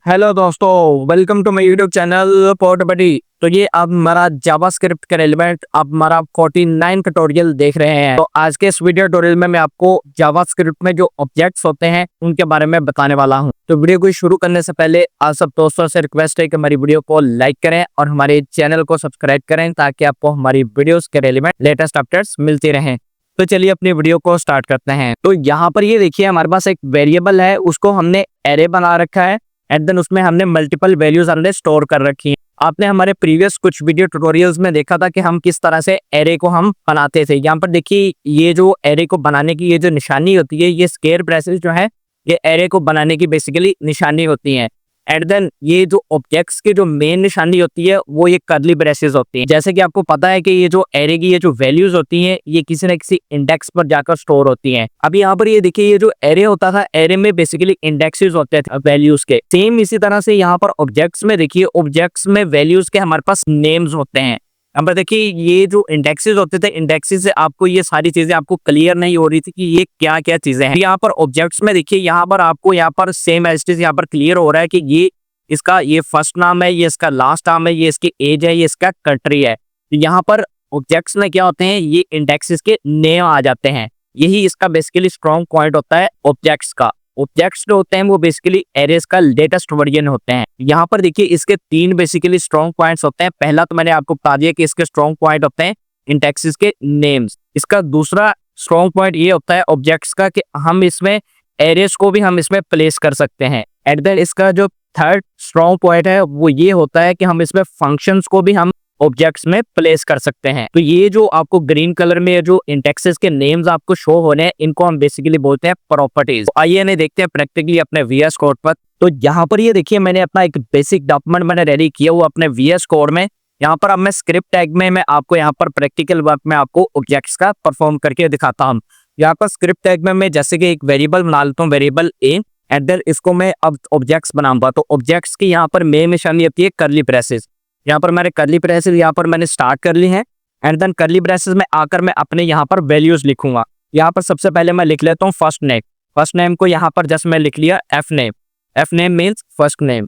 Hello दोस्तों, welcome to my YouTube channel पोर्टबडी। तो ये अब हमारा जावास्क्रिप्ट के रिलेवेंट अब हमारा 49 ट्यूटोरियल देख रहे हैं। तो आज के इस वीडियो ट्यूटोरियल में मैं आपको जावास्क्रिप्ट में जो ऑब्जेक्ट्स होते हैं उनके बारे में बताने वाला हूं। तो वीडियो को शुरू करने से पहले आप सब दोस्तों से रिक्वेस्ट है कि हमारी वीडियो को लाइक करें और हमारे चैनल को सब्सक्राइब करें ताकि आपको हमारी वीडियोस के रिलेवेंट लेटेस्ट अपडेट्स मिलती रहें। तो चलिए अपनी वीडियो को स्टार्ट करते हैं। तो यहाँ पर ये देखिए हमारे पास एक वेरिएबल है, उसको हमने एरे बना रखा है एंड देन उसमें हमने मल्टीपल वैल्यूज हमने स्टोर कर रखी हैं। आपने हमारे प्रीवियस कुछ वीडियो ट्यूटोरियल्स में देखा था कि हम किस तरह से एरे को हम बनाते थे। यहाँ पर देखिए ये जो एरे को बनाने की ये जो निशानी होती है, ये स्क्वायर ब्रेसेस जो है ये एरे को बनाने की बेसिकली निशानी होती है। एंड देन ये जो ऑब्जेक्ट्स की जो मेन निशानी होती है वो ये कर्ली ब्रेसेस होती है। जैसे कि आपको पता है कि ये जो एरे की ये जो वैल्यूज होती हैं ये किसी न किसी इंडेक्स पर जाकर स्टोर होती हैं। अब यहाँ पर ये देखिए ये जो एरे होता था, एरे में बेसिकली इंडेक्सेस होते थे वैल्यूज के। सेम इसी तरह से यहाँ पर ऑब्जेक्ट्स में देखिए ऑब्जेक्ट्स में वैल्यूज के हमारे पास नेम्स होते हैं। अब देखिए ये जो इंडेक्सेस होते थे, इंडेक्सेस से आपको ये सारी चीजें आपको क्लियर नहीं हो रही थी कि ये क्या क्या चीजें हैं। यहाँ पर ऑब्जेक्ट्स में देखिए यहाँ पर आपको यहाँ पर सेम एज इट इज यहाँ पर क्लियर हो रहा है कि ये इसका ये फर्स्ट नाम है, ये इसका लास्ट नाम है, ये इसकी एज है, ये इसका कंट्री है। तो यहाँ पर ऑब्जेक्ट्स में क्या होते हैं, ये इंडेक्सेस के नेम आ जाते हैं। यही इसका बेसिकली स्ट्रॉन्ग पॉइंट होता है ऑब्जेक्ट्स का। ऑब्जेक्ट्स जो होते हैं वो बेसिकली एरेज का लेटेस्ट वर्जन होते हैं। यहाँ पर देखिए इसके तीन बेसिकली स्ट्रॉन्ग पॉइंट्स होते हैं। पहला तो मैंने आपको बता दिया कि इसके स्ट्रॉन्ग पॉइंट होते हैं इंडेक्सेस के नेम्स। इसका दूसरा स्ट्रॉन्ग पॉइंट ये होता है ऑब्जेक्ट्स का कि हम इसमें एरेज को भी हम इसमें प्लेस कर सकते हैं। एट देन इसका जो थर्ड स्ट्रॉन्ग पॉइंट है वो ये होता है कि हम इसमें फंक्शंस को भी हम ऑब्जेक्ट्स में प्लेस कर सकते हैं। तो ये जो आपको ग्रीन कलर में जो इंडेक्सेस के नेम्स आपको शो हो रहे हैं इनको हम बेसिकली बोलते हैं प्रॉपर्टीज। तो आइए इन्हें देखते हैं प्रैक्टिकली अपने VS कोड पर। तो यहाँ पर ये देखिए मैंने अपना एक बेसिक डॉक्यूमेंट मैंने रेडी किया वो अपने VS कोड में। यहाँ पर अब मैं स्क्रिप्ट टैग में मैं आपको यहाँ पर प्रैक्टिकल वर्क में आपको ऑब्जेक्ट्स का परफॉर्म करके दिखाता हूँ। यहाँ पर स्क्रिप्ट टैग में मैं जैसे कि एक वेरिएबल बना लेता हूँ, वेरिएबल ए एंड देन इसको मैं अब ऑब्जेक्ट्स बनाऊंगा। तो ऑब्जेक्ट्स की यहाँ पर मेन निशानी होती है कर्ली ब्रेसेस। यहाँ पर मैंने कर्ली ब्रेसेस यहाँ पर मैंने स्टार्ट कर ली है एंड देन कर्ली ब्रेसेस में आकर मैं अपने यहाँ पर वैल्यूज लिखूंगा। यहाँ पर सबसे पहले मैं लिख लेता हूँ फर्स्ट नेम। फर्स्ट नेम को यहाँ पर जस्ट मैं लिख लिया F name. F name means first name,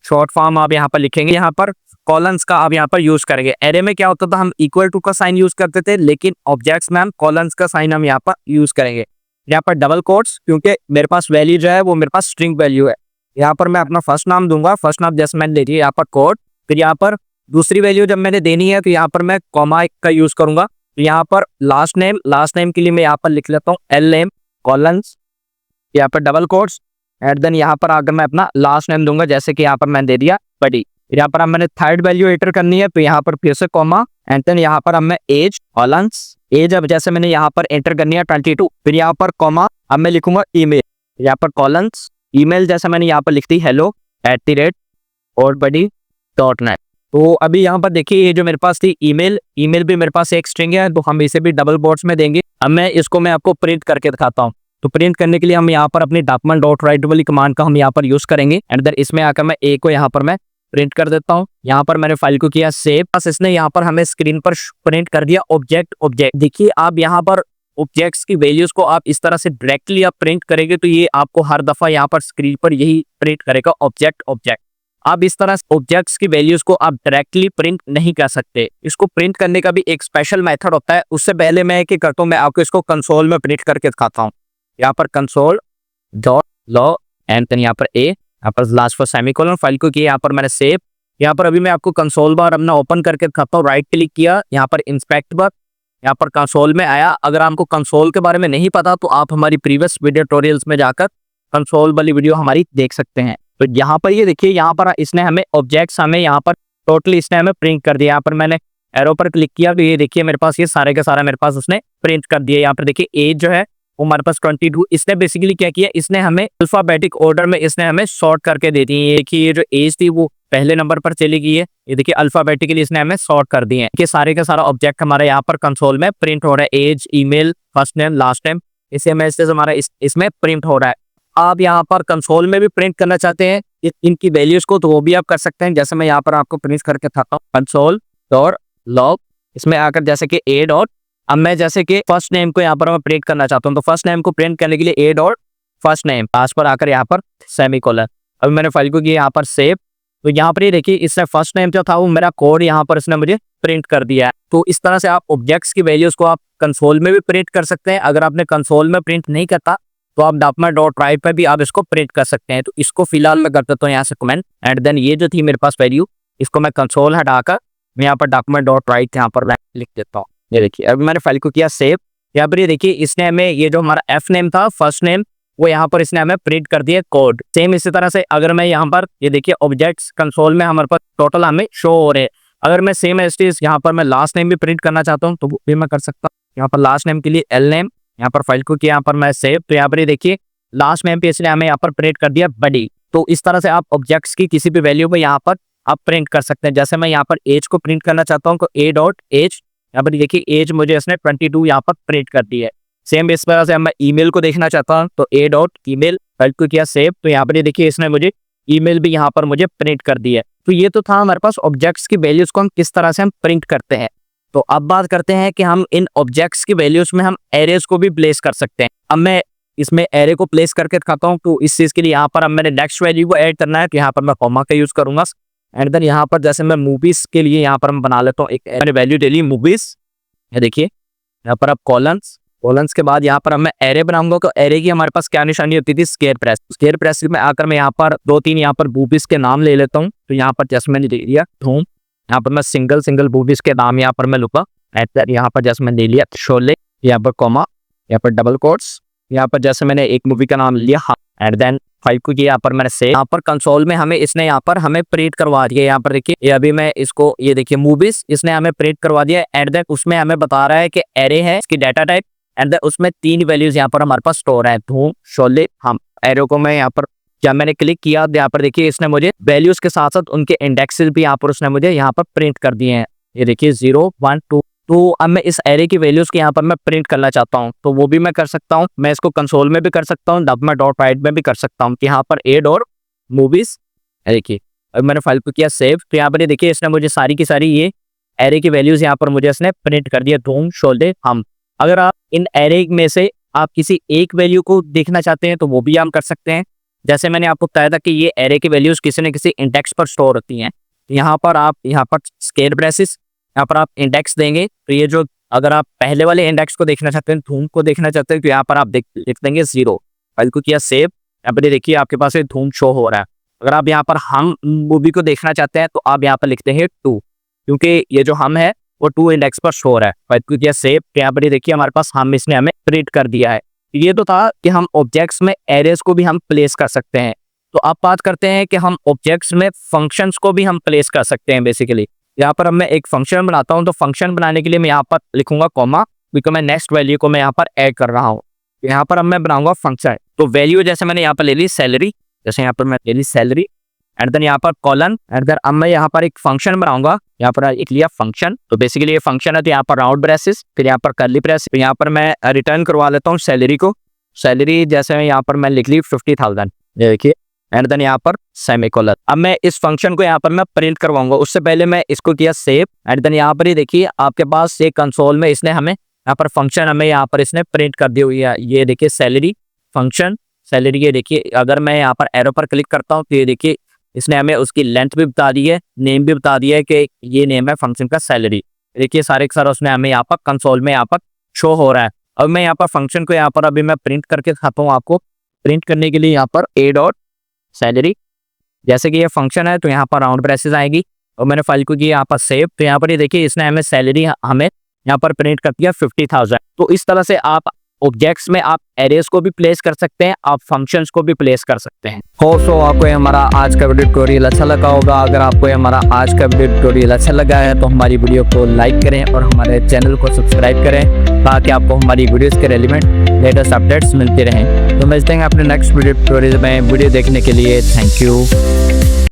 short form आप यहाँ पर लिखेंगे। यहाँ पर कॉलन्स का आप यहाँ पर यूज करेंगे। एरे में क्या होता था, हम इक्वल टू का साइन यूज करते थे, लेकिन ऑब्जेक्ट्स में हम कॉलन्स का साइन हम यहाँ पर यूज करेंगे। यहाँ पर डबल कोट्स, क्योंकि मेरे पास वैल्यू जो है वो मेरे पास स्ट्रिंग वैल्यू है। यहाँ पर मैं अपना फर्स्ट नाम दूंगा, फर्स्ट नाम जैसे मैंने ले लिया यहाँ पर कोड। फिर यहाँ पर दूसरी वैल्यू जब मैंने देनी है तो यहाँ पर मैं कॉमा का यूज करूंगा। तो यहाँ पर लास्ट नेम के लिए मैं यहाँ पर लिख लेता हूँ एल नेम कॉलन्स, यहाँ पर डबल कोट्स एंड देन यहाँ पर आकर मैं अपना लास्ट नेम दूंगा, जैसे कि यहाँ पर मैंने दे दिया बडी। यहाँ पर अब मैंने थर्ड वैल्यू एंटर करनी है तो यहाँ पर फिर से कॉमा एंड देन यहाँ पर अब मैं एज कॉलन्स, एज अब जैसे मैंने यहाँ पर एंटर करनी है 22। फिर यहाँ पर कॉमा अब मैं लिखूंगा ईमेल, यहाँ पर कॉलन्स ईमेल जैसे मैंने यहाँ पर लिख दी hello@ortbuddy.net। तो अभी यहाँ पर देखिए ये जो मेरे पास थी ईमेल भी मेरे पास एक स्ट्रिंग है, तो हम इसे भी डबल कोट्स में देंगे। अब मैं आपको प्रिंट करके दिखाता हूँ। तो प्रिंट करने के लिए हम यहाँ पर अपनी document.write वाली कमांड का हम यहाँ पर यूज करेंगे एंड देन इसमें आकर मैं ए को यहाँ पर मैं प्रिंट कर देता हूँ। यहाँ पर मैंने फाइल को किया सेव, बस इसने यहाँ पर हमें स्क्रीन पर प्रिंट कर दिया ऑब्जेक्ट। देखिए आप यहाँ पर ऑब्जेक्ट्स की वैल्यूज को आप इस तरह से डायरेक्टली आप प्रिंट करेंगे तो ये आपको हर दफा यहाँ पर स्क्रीन पर यही प्रिंट करेगा ऑब्जेक्ट। आप इस तरह ऑब्जेक्ट्स की वैल्यूज को आप डायरेक्टली प्रिंट नहीं कर सकते। इसको प्रिंट करने का भी एक स्पेशल मेथड होता है। उससे पहले मैं क्या करता हूँ, मैं आपको इसको कंसोल में प्रिंट करके दिखाता हूँ। यहाँ पर console dot log and then यहाँ पर ए, यहाँ पर लास्ट फॉर सेमीकोलन, फाइल को किया यहाँ पर मैंने सेव। यहाँ पर अभी मैं आपको कंसोल बार अपना ओपन करके दिखाता हूँ। राइट क्लिक किया, यहाँ पर इंस्पेक्ट बार, यहाँ पर कंसोल में आया। अगर आपको कंसोल के बारे में नहीं पता तो आप हमारी प्रीवियस वीडियो ट्यूटोरियल्स में जाकर कंसोल वाली वीडियो हमारी देख सकते हैं। तो यहाँ पर ये देखिए यहाँ पर इसने हमें ऑब्जेक्ट्स हमें यहाँ पर टोटली इसने हमें प्रिंट कर दिया। यहाँ पर मैंने एरो पर क्लिक किया तो ये देखिए मेरे पास ये सारे का सारा मेरे पास उसने प्रिंट कर दिया। यहाँ पर देखिए एज जो है वो हमारे पास 22। इसने बेसिकली क्या किया, इसने हमें अल्फाबेटिक ऑर्डर में इसने हमें सॉर्ट करके दे दी है। देखिए ये जो एज थी वो पहले नंबर पर चली गई है, ये देखिए अल्फाबेटिकली इसने हमें सॉर्ट कर दिए हैं कि सारे का सारा ऑब्जेक्ट हमारे यहाँ पर कंसोल में प्रिंट हो रहा है। Age, email, first name, last name, इसे मैसेज हमारा इसमें प्रिंट हो रहा है। आप यहाँ पर कंसोल में भी प्रिंट करना चाहते हैं इनकी वैल्यूज को तो वो भी आप कर सकते हैं। जैसे मैं यहाँ पर आपको प्रिंट करके दिखाता हूँ कंसोल डॉट लॉग, इसमें आकर जैसे कि ए डॉट, अब मैं जैसे कि फर्स्ट नेम को यहाँ पर मैं प्रिंट करना चाहता हूँ तो फर्स्ट नेम को प्रिंट करने के लिए ए डॉट फर्स्ट नेम, लास्ट पर आकर यहाँ पर सेमीकोलन। अभी मैंने फाइल को किया यहाँ पर सेव। तो यहाँ पर ये देखिए इसने फर्स्ट नेम जो था वो मेरा कोड यहाँ पर इसने मुझे प्रिंट कर दिया है। तो इस तरह से आप ऑब्जेक्ट्स की वैल्यूज को आप कंसोल में भी प्रिंट कर सकते हैं। अगर आपने कंसोल में प्रिंट नहीं करता तो आप document.write पे भी आप इसको प्रिंट कर सकते हैं। तो इसको फिलहाल मैं कर देता हूँ यहाँ से कमेंट, एंड देन ये जो थी मेरे पास वैल्यू, इसको मैं कंसोल हटाकर मैं यहाँ पर document.write यहाँ पर मैं लिख देता हूँ। ये देखिए अभी मैंने फाइल को किया सेव। यहाँ पर ये देखिए इसने हमें ये जो हमारा एफ नेम था फर्स्ट नेम वो यहाँ पर इसने हमें प्रिंट कर दिया कोड। सेम इसी तरह से अगर मैं यहाँ पर ये देखिए ऑब्जेक्ट्स कंसोल में हमारे पास टोटल हमें शो हो रहे हैं। अगर मैं सेम एज इट इज यहाँ पर मैं लास्ट नेम भी प्रिंट करना चाहता हूँ तो वो भी मैं कर सकता हूँ। यहाँ पर लास्ट नेम के लिए एल नेम, यहाँ पर फाइल को किया यहाँ पर मैं सेव। तो यहाँ पर ये देखिए लास्ट नेम पे इसने हमें यहाँ पर प्रिंट कर दिया बडी। तो इस तरह से आप ऑब्जेक्ट्स की किसी भी वैल्यू को यहाँ पर आप प्रिंट कर सकते हैं। जैसे मैं यहाँ पर एज को प्रिंट करना चाहता हूँ तो a.age, यहाँ पर देखिए एज मुझे इसने 22 यहाँ पर प्रिंट कर दी है। सेम इस तरह से मैं ईमेल को देखना चाहता हूँ तो a.email, फाइल को किया सेव। तो यहाँ पर ये देखिए इसने मुझे ईमेल भी यहाँ पर मुझे प्रिंट कर दी है। तो ये तो था हमारे पास ऑब्जेक्ट्स की वैल्यूज को हम किस तरह से हम प्रिंट करते हैं। तो अब बात करते हैं कि हम इन ऑब्जेक्ट्स की वैल्यूज में हम एरेज को भी प्लेस कर सकते हैं। अब मैं इसमें एरे को प्लेस करके दिखाता हूँ। तो इस चीज के लिए यहाँ पर अब मैंने नेक्स्ट वैल्यू को ऐड करना है तो यहाँ पर मैं कॉमा का यूज करूंगा। एंड देन यहाँ पर जैसे मैं मूवीज के लिए यहाँ पर मैं बना लेता हूँ एक मैंने वैल्यू दे ली मूवीज। ये देखिए यहाँ पर अब कॉलम्स के बाद यहाँ पर अब मैं एरे बनाऊंगा। तो एरे की हमारे पास क्या निशानी होती थी, स्क्वायर प्रेस। स्क्वायर प्रेस में आकर मैं यहाँ पर 2-3 यहाँ पर मूवीज के नाम ले लेता हूँ। तो यहाँ पर जैसे मैंने दे दिया धूम, यहाँ पर मैं सिंगल मूवीज के नाम यहाँ पर मैं लूंगा। यहाँ पर जैसे मैंने ले लिया शोले, यहाँ पर कॉमा, यहाँ पर डबल कोट्स, यहाँ पर जैसे मैंने एक मूवी का नाम लिया एंड देन फाइल को किया यहाँ पर मैंने सेव। यहाँ पर कंसोल में हमें इसने यहाँ पर हमें प्रिंट करवा दिया। यहाँ पर देखिए ये अभी मैं इसको ये देखिए मूवीज इसने हमें प्रिंट करवा दिया एंड देन उसमें हमें बता रहा है कि एरे है इसकी डाटा टाइप एंड देन उसमें 3 वैल्यूज यहाँ पर हमारे पास स्टोर है, धूम, शोले, हम। एरो को मैं यहाँ पर जब मैंने क्लिक किया यहाँ पर देखिए इसने मुझे वैल्यूज के साथ साथ उनके इंडेक्सेस भी यहाँ पर उसने मुझे यहाँ पर प्रिंट कर दिए हैं। ये देखिए 0, 1, 2। तो अब मैं इस एरे की वैल्यूज के यहाँ पर मैं प्रिंट करना चाहता हूँ तो वो भी मैं कर सकता हूँ। मैं इसको कंसोल में भी कर सकता हूँ, document.write में भी कर सकता हूँ कि यहाँ पर एड और मूवीज। देखिए अब मैंने फाइल को किया सेव। तो यहाँ पर ये देखिए इसने मुझे सारी की सारी ये एरे की वैल्यूज यहाँ पर मुझे इसने प्रिंट कर दिया, धूम, शोले, हम। अगर आप इन एरे में से आप किसी एक वैल्यू को देखना चाहते हैं तो वो भी हम कर सकते हैं। जैसे मैंने आपको बताया था कि ये एरे की वैल्यूज किसी न किसी इंडेक्स पर स्टोर होती हैं। यहाँ पर आप यहाँ पर स्क्वायर ब्रेसेस यहाँ पर आप इंडेक्स देंगे तो ये जो अगर आप पहले वाले इंडेक्स को देखना चाहते हैं, धूम को देखना चाहते हैं तो यहाँ पर आप लिख देंगे 0। फाइल को किया सेव। यहाँ पर देखिए आपके पास ये धूम शो हो रहा है। अगर आप यहाँ पर हम मूवी को देखना चाहते हैं तो आप यहाँ पर लिखते हैं 2, क्योंकि ये जो हम है वो 2 इंडेक्स पर शो हो रहा है। फाइल को किया सेव। यहाँ पर देखिए हमारे पास हम इसने हमें प्रिंट कर दिया है। ये तो था कि हम ऑब्जेक्ट्स में एरेज को भी हम प्लेस कर सकते हैं। तो अब बात करते हैं कि हम ऑब्जेक्ट्स में फंक्शंस को भी हम प्लेस कर सकते हैं। बेसिकली यहाँ पर अब मैं एक फंक्शन बनाता हूँ तो फंक्शन बनाने के लिए मैं यहाँ पर लिखूंगा कॉमा, क्योंकि मैं नेक्स्ट वैल्यू को मैं यहाँ पर ऐड कर रहा हूँ। यहाँ पर अब मैं बनाऊंगा फंक्शन। तो वैल्यू जैसे मैंने यहाँ पर ले ली सैलरी, जैसे यहाँ पर मैं ले ली सैलरी एंड देन यहाँ पर कॉलन एंड देन अब मैं यहाँ पर एक फंक्शन बनाऊंगा। यहाँ पर एक लिया फंक्शन। तो बेसिकली ये फंक्शन है तो यहाँ पर राउंड ब्रेसेस, फिर यहाँ पर कर्ली ब्रेस, फिर यहाँ पर मैं रिटर्न करवा लेता हूँ सैलरी को। सैलरी जैसे यहाँ पर मैं लिख ली 50,000, देखिए एंड देन यहाँ पर सेमीकोलन। अब मैं इस फंक्शन को यहाँ पर मैं प्रिंट करवाऊंगा। उससे पहले मैं इसको किया सेव एंड देन यहाँ पर ही देखिए आपके पास ये कंसोल में इसने हमें यहाँ पर फंक्शन हमें यहाँ पर इसने प्रिंट कर दी हुई है। ये देखिए सैलरी फंक्शन सैलरी। ये देखिए अगर मैं यहाँ पर एरो पर क्लिक करता हूँ तो ये देखिए इसने हमें उसकी लेंथ भी बता दी है, नेम भी बता दिया है कि ये नेम है फंक्शन का सैलरी। देखिए सारे के सारे उसने हमें यहाँ पर कंसोल में यहाँ पर शो हो रहा है। अब मैं यहाँ पर फंक्शन को यहाँ पर अभी मैं प्रिंट करके दिखाता हूँ आपको। प्रिंट करने के लिए यहाँ पर a.सैलरी, जैसे कि ये फंक्शन है तो यहाँ पर राउंड ब्रेसेस आएगी और मैंने फाइल को किया यहाँ पर सेव। तो यहाँ पर ये देखिए इसने हमें सैलरी हमें यहाँ पर प्रिंट कर दिया 50,000। तो इस तरह से आप ऑब्जेक्ट्स में आप एरेज को भी प्लेस कर सकते हैं, आप फंक्शंस को भी प्लेस कर सकते हैं। सो आपको हमारा आज का वीडियो ट्यूटोरियल अच्छा लगा होगा। अगर आपको हमारा आज का वीडियो ट्यूटोरियल अच्छा लगा है तो हमारी वीडियो को लाइक करें और हमारे चैनल को सब्सक्राइब करें ताकि आपको हमारी वीडियोस के रेलिवेंट लेटेस्ट अपडेट्स मिलते रहें। तो मिलते हैं अपने नेक्स्ट वीडियो ट्यूटोरियल में। वीडियो देखने के लिए थैंक यू।